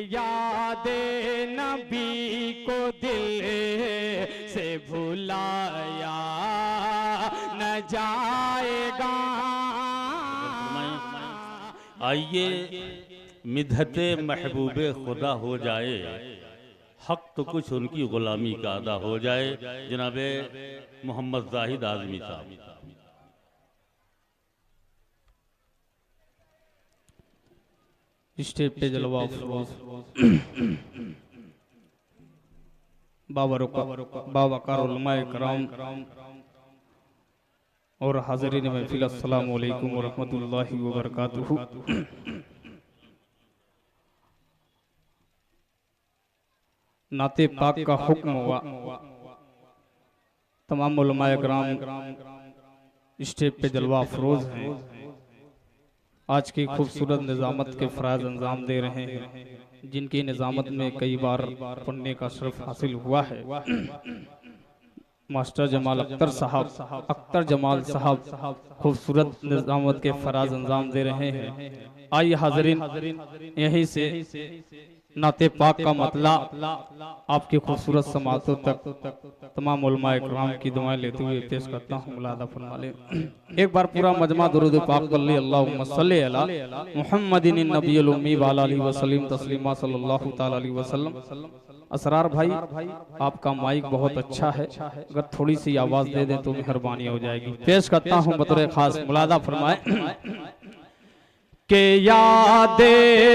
याद नबी को दिल से भुलाया न जाएगा। आइए मिधते महबूबे खुदा हो जाए, हक तो कुछ उनकी गुलामी का अदा हो जाए। जनाबे मोहम्मद जाहिद आज़मी साहब। स्टेज पे जलवा बाबा उलमाए कराम और हाज़रीन महफिल, अस्सलामु अलैकुम व रहमतुल्लाहि व बरकातुहू। नाते पाक का हुक्म हुआ, तमाम उलमाए कराम स्टेज पे जलवा अफरोज हैं। आज की खूबसूरत निज़ामत के फ़राज़ अंजाम दे रहे हैं, जिनकी निज़ामत में कई बार पढ़ने का शर्फ हासिल हुआ है। मास्टर जमाल अख्तर जमाल साहब खूबसूरत निज़ामत के फ़राज़ अंजाम दे रहे हैं। आइए हाज़रीन, यहीं से नाते पाक का मतला आपकी खूबसूरत समातों तक तमाम उलमाए किराम की दुआएं लेते हुए पेश करता हूँ। मुलादा फरमा ले। एक बार पूरा मजमा दुरूद पाक कर ले। अल्लाहुम्मा सल्ली अला मुहम्मदिन नबिय्युल उम्मी व अला आलिहि वसल्लम तस्लीमा सल्लल्लाहु तआला अलैहि वसल्लम। असरार भाई, आपका माइक बहुत अच्छा है, अगर थोड़ी सी आवाज़ दे दें तो मेहरबानी हो जाएगी। पेश करता हूँ बतौर खास। मुलादा फरमाए के याद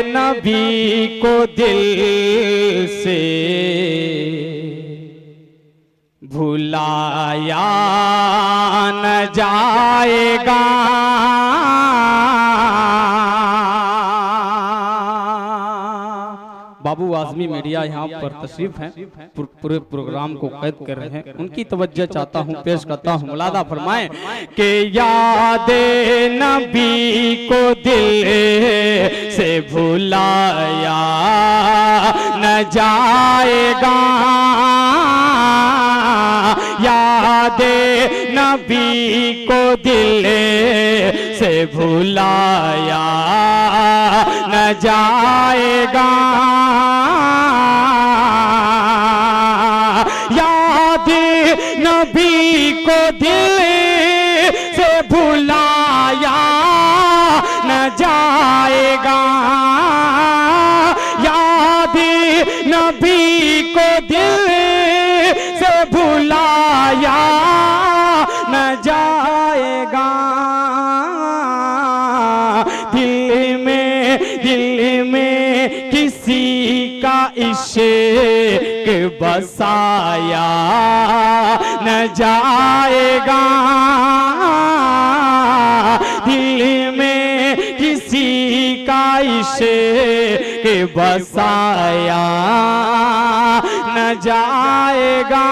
नबी को दिल से भुलाया न जाएगा। बाबू आज़मी मीडिया यहाँ पर तशरीफ हैं, पूरे प्रोग्राम को कैद कर रहे हैं, उनकी तवज्जो चाहता हूँ, पेश करता हूँ। मुलादा फरमाएं कि याद नबी को दिल से भुलाया न जाएगा। याद नबी को दिल से भुलाया न जाएगा। याद नबी को दिल से भुलाया न जाएगा। याद नबी को दिल से भुलाया न जाएगा। दिल में किसी का इश्क बसाया न जाएगा। दिल में किसी का इश्क बसाया न जाएगा।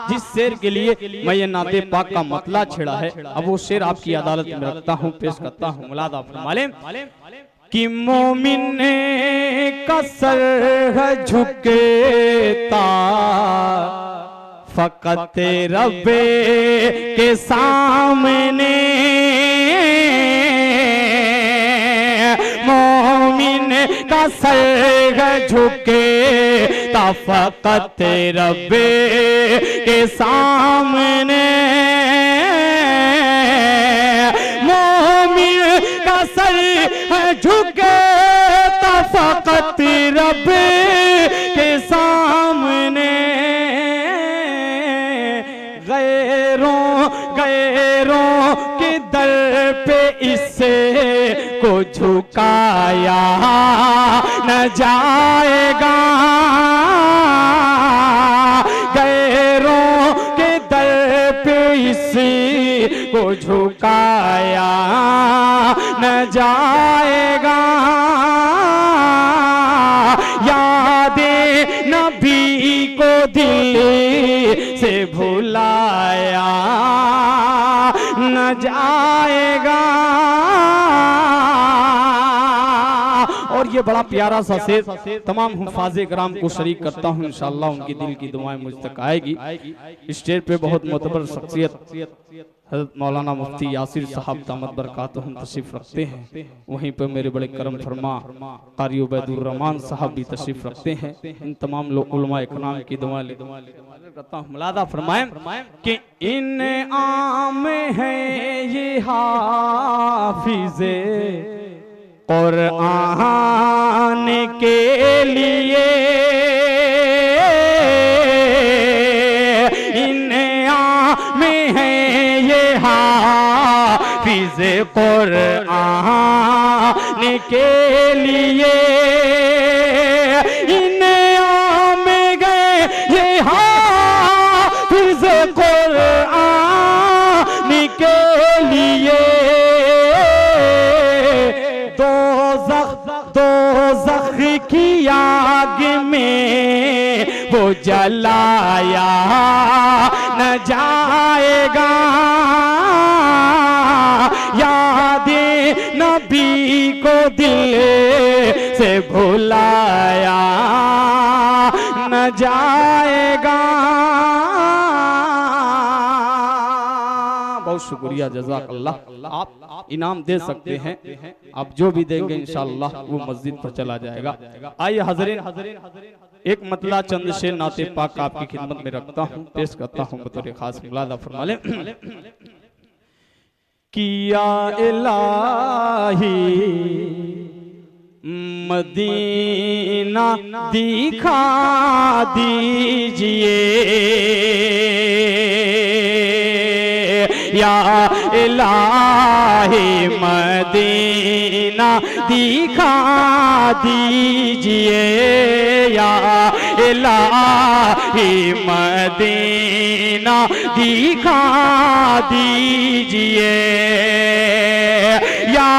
जिस शेर के लिए मैं ये नाते पाक का मतला छेड़ा है, अब वो शेर आपकी अदालत में रखता हूँ, पेश करता हूँ। मुलादा फरमाले कि मोमिन का सर झुकेता फकत रब्बे के सामने। मोमिन का सर झुकेता फकत रब्बे के सामने। मोमिन का सर झुकेता फकत रब्बे के सामने। गैरों के दर पे इससे को झुकाया न जाएगा। गैरों के दर पे इसी को झुकाया न जाएगा। याद नबी को दिल से भुलाया न जाएगा। और ये बड़ा प्यारा सा शेर तमाम हुफाज़े कराम को शरीक करता हूँ, इंशाअल्लाह उनकी दिल की दुआएं मुझ तक आएगी। इस स्टेज पे बहुत मोतबर शख्सियत हज़रत मौलाना मुफ्ती यासिर साहब दामत बरकातुहुम तशरीफ रखते हैं। वहीं पर मेरे बड़े करम फरमा कारी उबैदुर रहमान साहब भी तशरीफ रखते हैं। इन तमाम लोग उलमा इकराम की दुआ करता हूँ। मुलादा फरमाएं कि इन आम है ये हाफिज़े कुरान के लिए, इन आम है ये हाफिज़े कुरान के लिए, इन आम गए ये हाफिज़े कुरान के लिए। दोज़ख की आग में वो जलाया न जाएगा, यादें नबी को दिल से भुलाया न जाएगा। बहुत शुक्रिया, जज़ाकल्लाह। आप इनाम दे सकते हैं, आप जो भी देंगे इंशाअल्लाह वो मस्जिद पर चला जाएगा। आइए हज़रीन, एक मतला चंद शेर नाते पाक आपकी खिदमत में रखता हूँ, पेश करता हूँ बतौर खास। मुलादा फरमा लें कि या इलाही मदीना दिखा दीजिए, या इलाही मदीना दिखा दीजिए, या इलाही मदीना दिखा दीजिए, या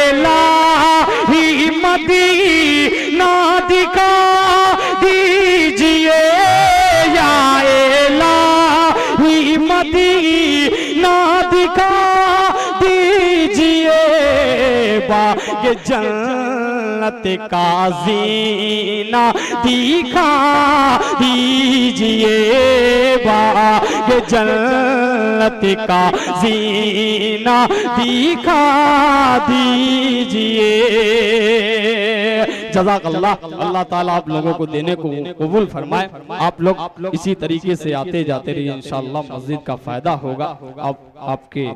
इलाही मदीना दिखा दीजिए, या इलाही मदीना दिखा दीजिए, बाग जन्नत का ज़ीना दिखा दीजिए, बाग जन्नत का ज़ीना दिखा दीजिए। जज़ाकल्लाह। अल्लाह ताला आप लोगों को देने को कबूल फरमाए। आप लोग इसी तरीके से आते जाते रहिए, इंशाअल्लाह मस्जिद का फायदा होगा, आपके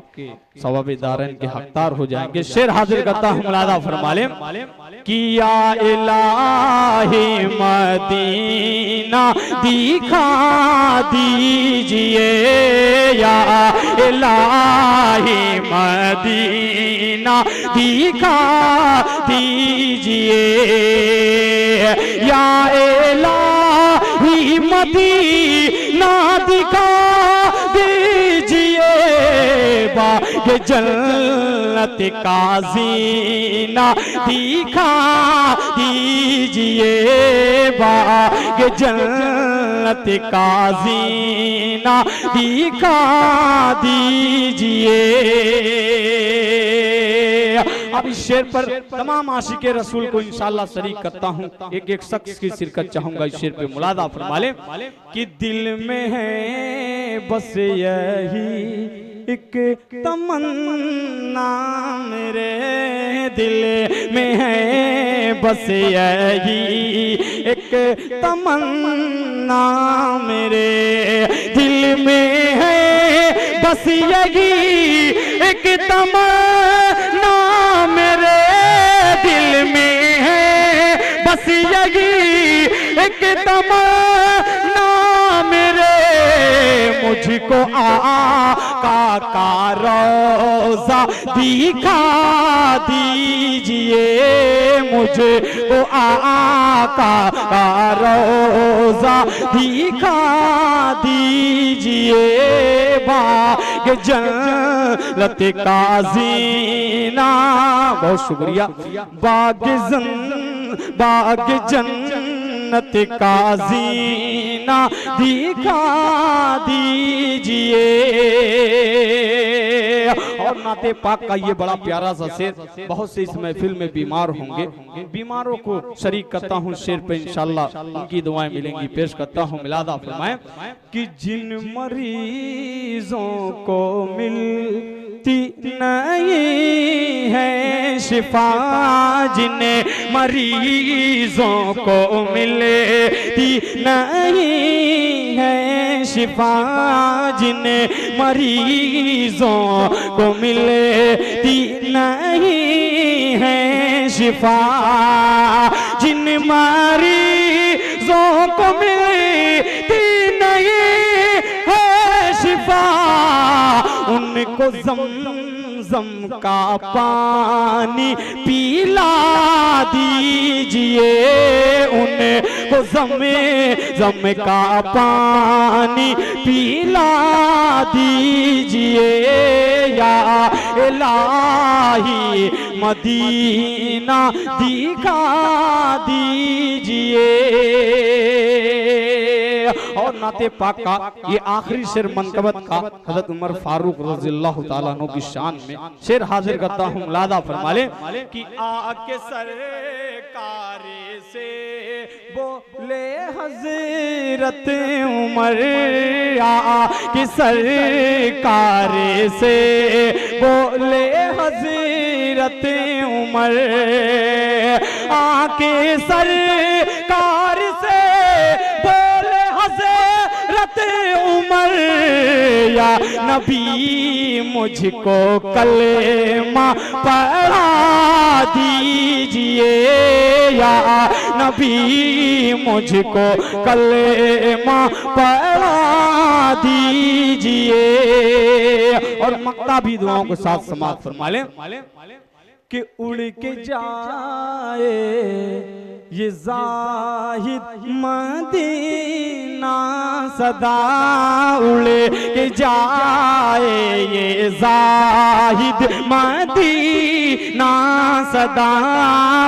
सवाब दारैन के हकदार हो जाएंगे। शेर हाजिर करता हूँ, मुलादा फरमा लें कि या इलाही मदीना दिखा दीजिए, या इलाही मदीना दिखा दीजिए, या इलाही मदीना दिखा दीजिए, बाग जन्नत का ज़ीना दिखा दीजिए, बाग जन्नत का ज़ीना दिखा दीजिए। अब इस शेर पर तमाम आशिके रसूल को इंशाअल्लाह शरीक करता हूँ। एक एक शख्स की शिरकत चाहूंगा इस शेर पे। मुलादा फरमा लें कि दिल में है बस यही एक तमन्ना, मेरे दिल में है बस यही एक तमन्ना, मेरे दिल में है बस यही एक तमन्ना, मेरे दिल में है बस यही एक तमन्ना, मेरे मुझको आका का रोज़ा दिखा दीजिए, मुझको आका का रोज़ा दिखा दीजिए, बाग जन्नत का ज़ीना। बहुत शुक्रिया। बाग जन्नत जन्नत का जीना दिखा दीजिए। और नाते पाक का ये बड़ा प्यारा सा शेर, बहुत से इस महफिल में बीमार होंगे, बीमारों को शरीक करता हूँ शेर पे, इंशाल्लाह उनकी दुआएं मिलेंगी। पेश करता हूँ, मिलादा फरमाएं कि जिन मरीजों को मिलती नहीं है शिफा, जिन मरीजों को मिलती नहीं है शिफा, जिन मरीजों को मिलती नहीं है शिफा, जिन मरीजों को मिलती नहीं है शिफा, उनको ज़म का पानी पिला दीजिए। उनको ज़म का पानी पिला दीजिए। या इलाही मदीना दिखा दीजिए। और नाते पाक का ये आखिरी शेर मनकबत का हज़रत उमर फारूक रज़ियल्लाहु ताला अन्हु की शान में शेर हाजिर करता हूँ, लादा फरमाले कि आके सरकार से बोले हज़रत उमर, आके सरकार से बोले हज़रत उमर, आके सरकार से बोले हज़रत उमर, या नबी मुझको कलेमा पढ़ा दीजिए। या नबी मुझको कलेमा पढ़ा दीजिए। और मक्ता भी दुआओं के साथ समाप्त फरमा लें कि उड़ के जाए ये जाहिद मदीना सदा, उड़ के जाए ये जाहिद मदीना सदा,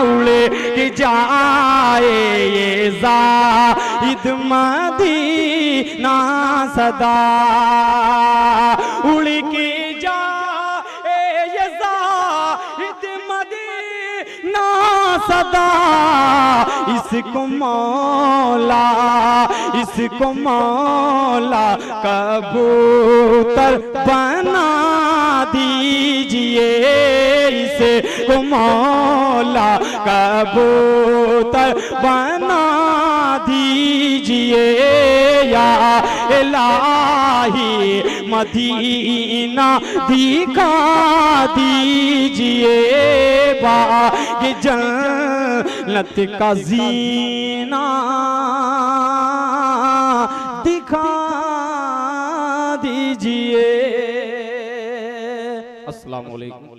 उड़ के जाए ये जाहिद मदीना सदा, उड़ के सदा, इसको मौला कबूतर बना दीजिए। इसको मौला कबूतर बना दीजिए। या इलाही मदीना दिखा दीजिए। बाग़ जन्नत का जीना दिखा दीजिए। अस्सलामु अलैकुम।